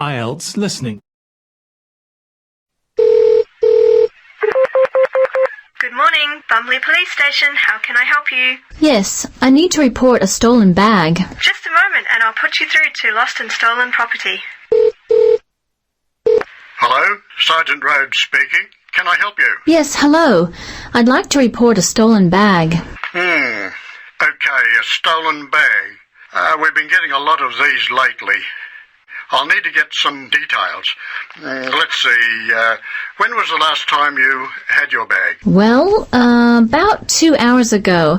IELTS Listening. Good morning, Bumley Police Station. How can I help you? Yes, I need to report a stolen bag. Just a moment and I'll put you through to Lost and Stolen Property. Hello, Sergeant Rhodes speaking. Can I help you? Yes, hello. I'd like to report a stolen bag. Okay, a stolen bag. We've been getting a lot of these lately. I'll need to get some details. Let's see, when was the last time you had your bag? Well, about 2 hours ago.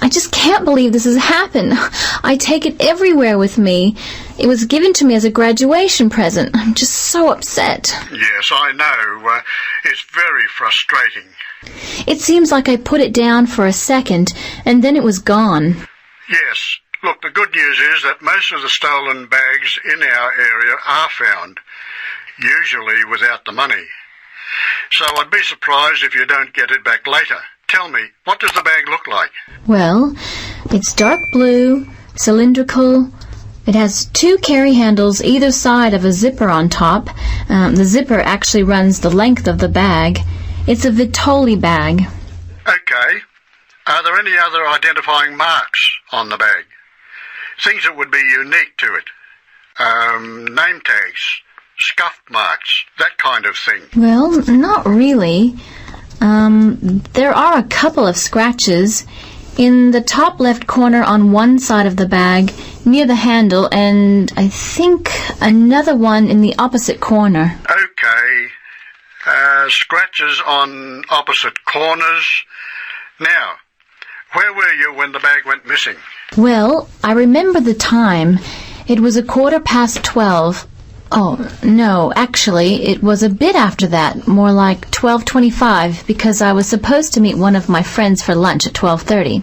I just can't believe this has happened. I take it everywhere with me. It was given to me as a graduation present. I'm just so upset. Yes, I know. It's very frustrating. It seems like I put it down for a second, and then it was gone. Yes. Look, the good news is that most of the stolen bags in our area are found, usually without the money. So I'd be surprised if you don't get it back later. Tell me, what does the bag look like? Well, it's dark blue, cylindrical. It has 2 carry handles either side of a zipper on top. The zipper actually runs the length of the bag. It's a Vitoli bag. Okay. Are there any other identifying marks on the bag? Things that would be unique to it. Name tags, scuffed marks, that kind of thing. Well, not really. There are a couple of scratches in the top left corner on one side of the bag near the handle, and I think another one in the opposite corner. Okay. Scratches on opposite corners. Now, where were you when the bag went missing? Well, I remember the time. It was 12:15. Oh, no, actually, it was a bit after that, more like 12:25, because I was supposed to meet one of my friends for lunch at 12:30.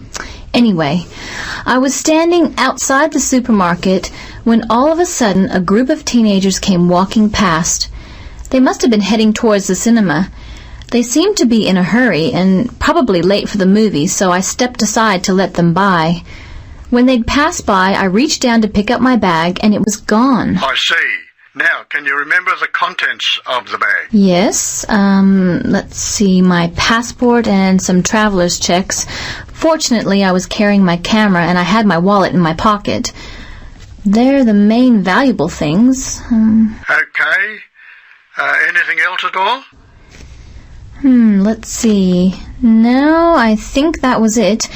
Anyway, I was standing outside the supermarket when all of a sudden a group of teenagers came walking past. They must have been heading towards the cinema. They seemed to be in a hurry and probably late for the movie, so I stepped aside to let them by. When they'd passed by, I reached down to pick up my bag, and it was gone. I see. Now, can you remember the contents of the bag? Yes, let's see, my passport and some traveler's checks. Fortunately, I was carrying my camera and I had my wallet in my pocket. They're the main valuable things. Okay. Anything else at all? Let's see. No, I think that was it.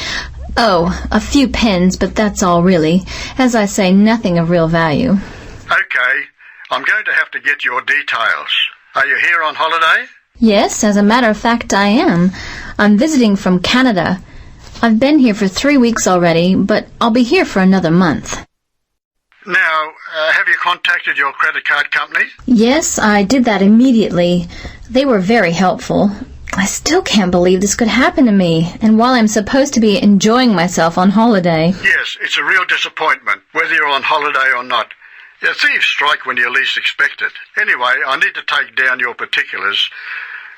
Oh, a few pens, but that's all really. As I say, nothing of real value. Okay. I'm going to have to get your details. Are you here on holiday? Yes, as a matter of fact, I am. I'm visiting from Canada. I've been here for 3 weeks already, but I'll be here for another month. Now, have you contacted your credit card company? Yes, I did that immediately. They were very helpful. I still can't believe this could happen to me, and while I'm supposed to be enjoying myself on holiday. Yes, it's a real disappointment, whether you're on holiday or not. Yeah, thieves strike when you least expect it. Anyway, I need to take down your particulars.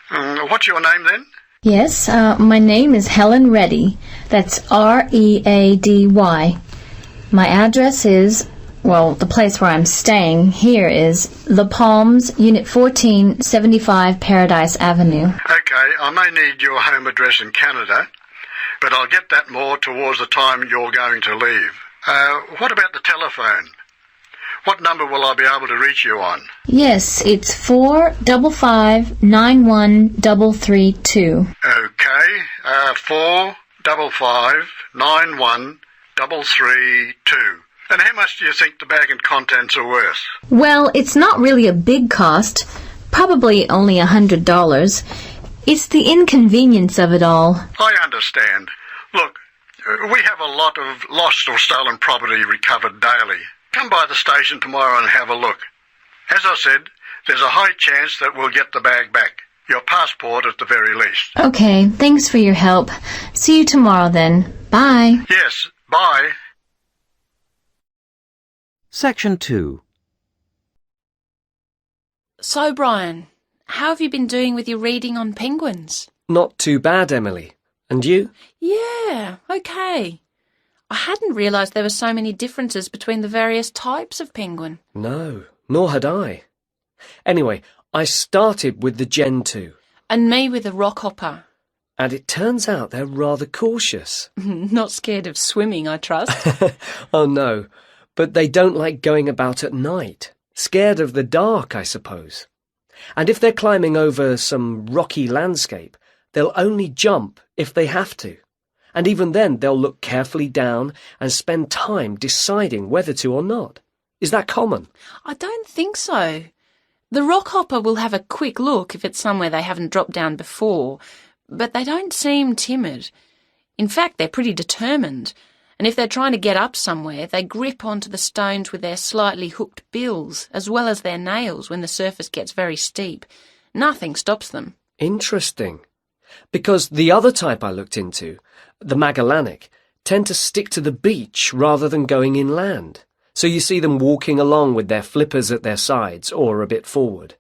What's your name then? Yes, my name is Helen Reddy. That's Ready. My address is, well, the place where I'm staying here is The Palms, Unit 14, 75 Paradise Avenue. Okay, I may need your home address in Canada, but I'll get that more towards the time you're going to leave. What about the telephone? What number will I be able to reach you on? Yes, it's 455-91332. Okay, 455-91332. And how much do you think the bag and contents are worth? Well, it's not really a big cost. Probably only $100. It's the inconvenience of it all. I understand. Look, we have a lot of lost or stolen property recovered daily. Come by the station tomorrow and have a look. As I said, there's a high chance that we'll get the bag back. Your passport at the very least. Okay, thanks for your help. See you tomorrow then. Bye. Yes, bye. Section 2. So, Brian, how have you been doing with your reading on penguins? Not too bad, Emily. And you? Yeah, okay. I hadn't realised there were so many differences between the various types of penguin. No, Nor had I. Anyway, I started with the Gen 2. And me with a rock hopper. And it turns out they're rather cautious. Not scared of swimming, I trust. Oh no, but they don't like going about at night. Scared of the dark, I suppose. And if they're climbing over some rocky landscape, they'll only jump if they have to. And even then they'll look carefully down and spend time deciding whether to or not. Is that common? I don't think so. The rock hopper will have a quick look if it's somewhere they haven't dropped down before, but they don't seem timid. In fact, they're pretty determined, and if they're trying to get up somewhere, they grip onto the stones with their slightly hooked bills, as well as their nails when the surface gets very steep. Nothing stops them. Interesting. Because the other type I looked into, the Magellanic, tend to stick to the beach rather than going inland. So you see them walking along with their flippers at their sides or a bit forward.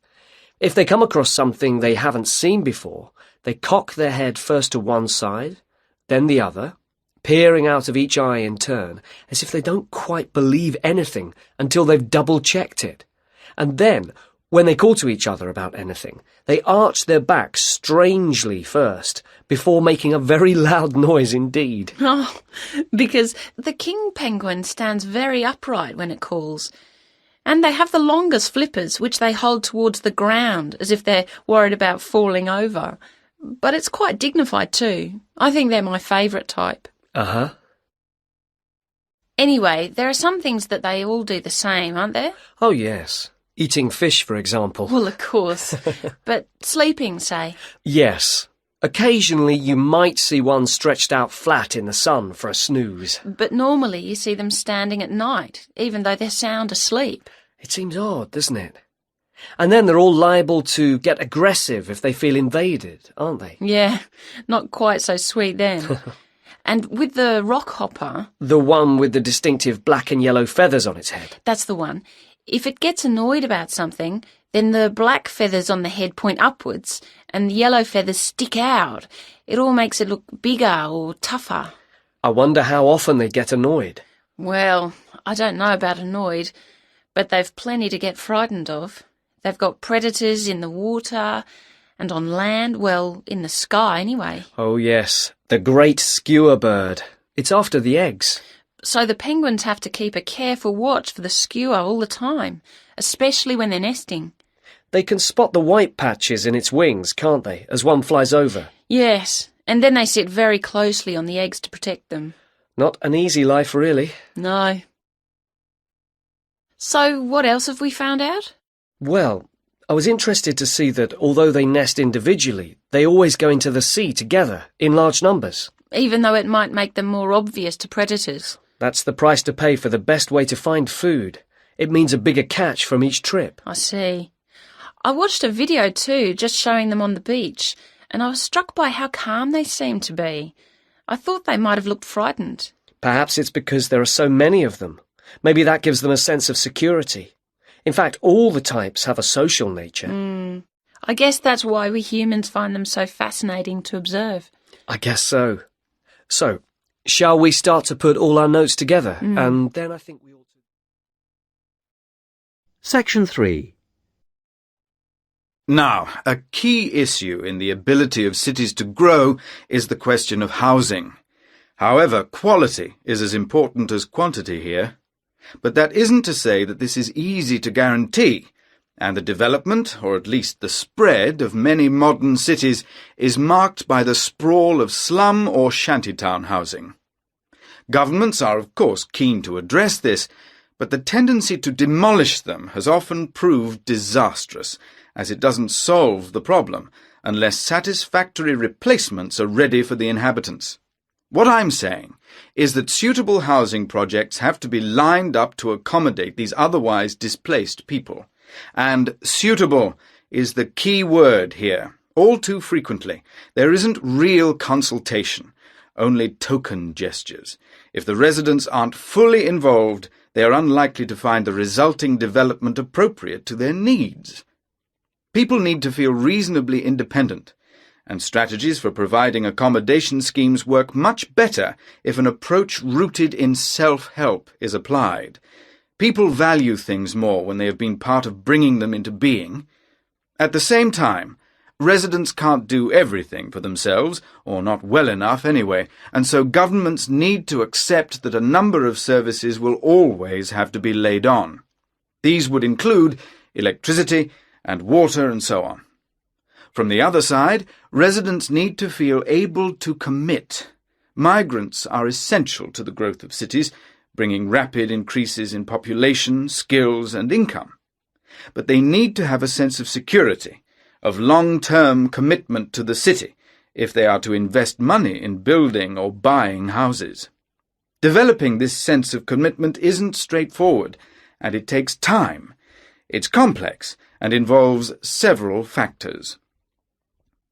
If they come across something they haven't seen before, they cock their head first to one side, then the other, peering out of each eye in turn, as if they don't quite believe anything until they've double-checked it. And then, when they call to each other about anything, they arch their backs strangely first, before making a very loud noise indeed. Oh, because the king penguin stands very upright when it calls. And they have the longest flippers, which they hold towards the ground, as if they're worried about falling over. But it's quite dignified too. I think they're my favourite type. Uh-huh. Anyway, there are some things that they all do the same, aren't there? Oh, yes. Eating fish, for example. Well, of course. But sleeping, say. Yes. Occasionally you might see one stretched out flat in the sun for a snooze. But normally you see them standing at night, even though they're sound asleep. It seems odd, doesn't it? And then they're all liable to get aggressive if they feel invaded, aren't they? Yeah, not quite so sweet then. And with the rock hopper... The one with the distinctive black and yellow feathers on its head. That's the one. If it gets annoyed about something, then the black feathers on the head point upwards and the yellow feathers stick out. It all makes it look bigger or tougher. I wonder how often they get annoyed. Well, I don't know about annoyed, but they've plenty to get frightened of. They've got predators in the water and on land, well, in the sky anyway. Oh yes, the great skewer bird. It's after the eggs. So the penguins have to keep a careful watch for the skewer all the time, especially when they're nesting. They can spot the white patches in its wings, can't they, as one flies over? Yes, and then they sit very closely on the eggs to protect them. Not an easy life, really. No. So what else have we found out? Well, I was interested to see that although they nest individually, they always go into the sea together, in large numbers. Even though it might make them more obvious to predators. That's the price to pay for the best way to find food. It means a bigger catch from each trip. I see. I watched a video too, just showing them on the beach, and I was struck by how calm they seemed to be. I thought they might have looked frightened. Perhaps it's because there are so many of them. Maybe that gives them a sense of security. In fact, all the types have a social nature. I guess that's why we humans find them so fascinating to observe. I guess so. So, shall we start to put all our notes together? And then I think we ought to... Section 3. Now, a key issue in the ability of cities to grow is the question of housing. However, quality is as important as quantity here. But that isn't to say that this is easy to guarantee, and the development, or at least the spread, of many modern cities is marked by the sprawl of slum or shantytown housing. Governments are, of course, keen to address this, but the tendency to demolish them has often proved disastrous, as it doesn't solve the problem unless satisfactory replacements are ready for the inhabitants. What I'm saying is that suitable housing projects have to be lined up to accommodate these otherwise displaced people. And suitable is the key word here. All too frequently, there isn't real consultation, only token gestures. If the residents aren't fully involved, they are unlikely to find the resulting development appropriate to their needs. People need to feel reasonably independent, and strategies for providing accommodation schemes work much better if an approach rooted in self-help is applied. People value things more when they have been part of bringing them into being. At the same time, residents can't do everything for themselves, or not well enough anyway, and so governments need to accept that a number of services will always have to be laid on. These would include electricity and water and so on. From the other side, residents need to feel able to commit. Migrants are essential to the growth of cities, bringing rapid increases in population, skills, and income. But they need to have a sense of security, of long-term commitment to the city, if they are to invest money in building or buying houses. Developing this sense of commitment isn't straightforward, and it takes time. It's complex and involves several factors.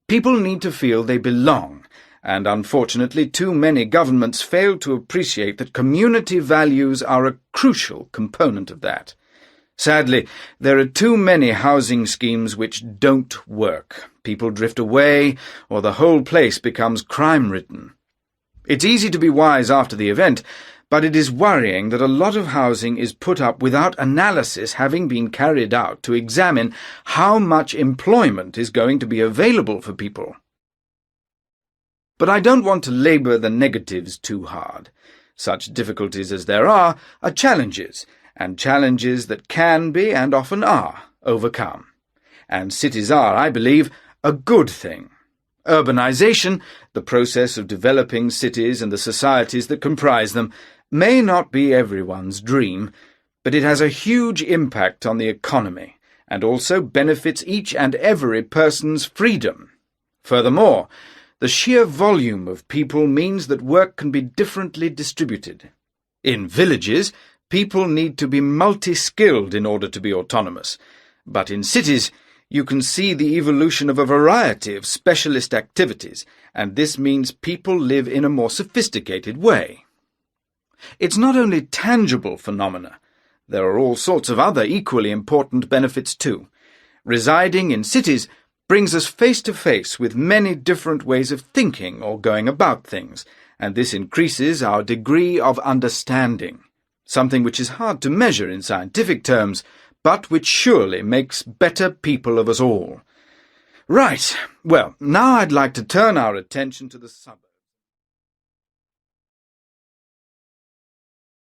People need to feel they belong, and unfortunately too many governments fail to appreciate that community values are a crucial component of that. Sadly, there are too many housing schemes which don't work. People drift away, or the whole place becomes crime-ridden. It's easy to be wise after the event, but it is worrying that a lot of housing is put up without analysis having been carried out to examine how much employment is going to be available for people. But I don't want to labour the negatives too hard. Such difficulties as there are challenges, and challenges that can be, and often are, overcome. And cities are, I believe, a good thing. Urbanisation, the process of developing cities and the societies that comprise them, may not be everyone's dream, but it has a huge impact on the economy, and also benefits each and every person's freedom. Furthermore, the sheer volume of people means that work can be differently distributed. In villages, people need to be multi-skilled in order to be autonomous, but in cities, you can see the evolution of a variety of specialist activities, and this means people live in a more sophisticated way. It's not only tangible phenomena. There are all sorts of other equally important benefits too. Residing in cities brings us face to face with many different ways of thinking or going about things, and this increases our degree of understanding, something which is hard to measure in scientific terms, but which surely makes better people of us all. Right, well, now I'd like to turn our attention to the suburbs.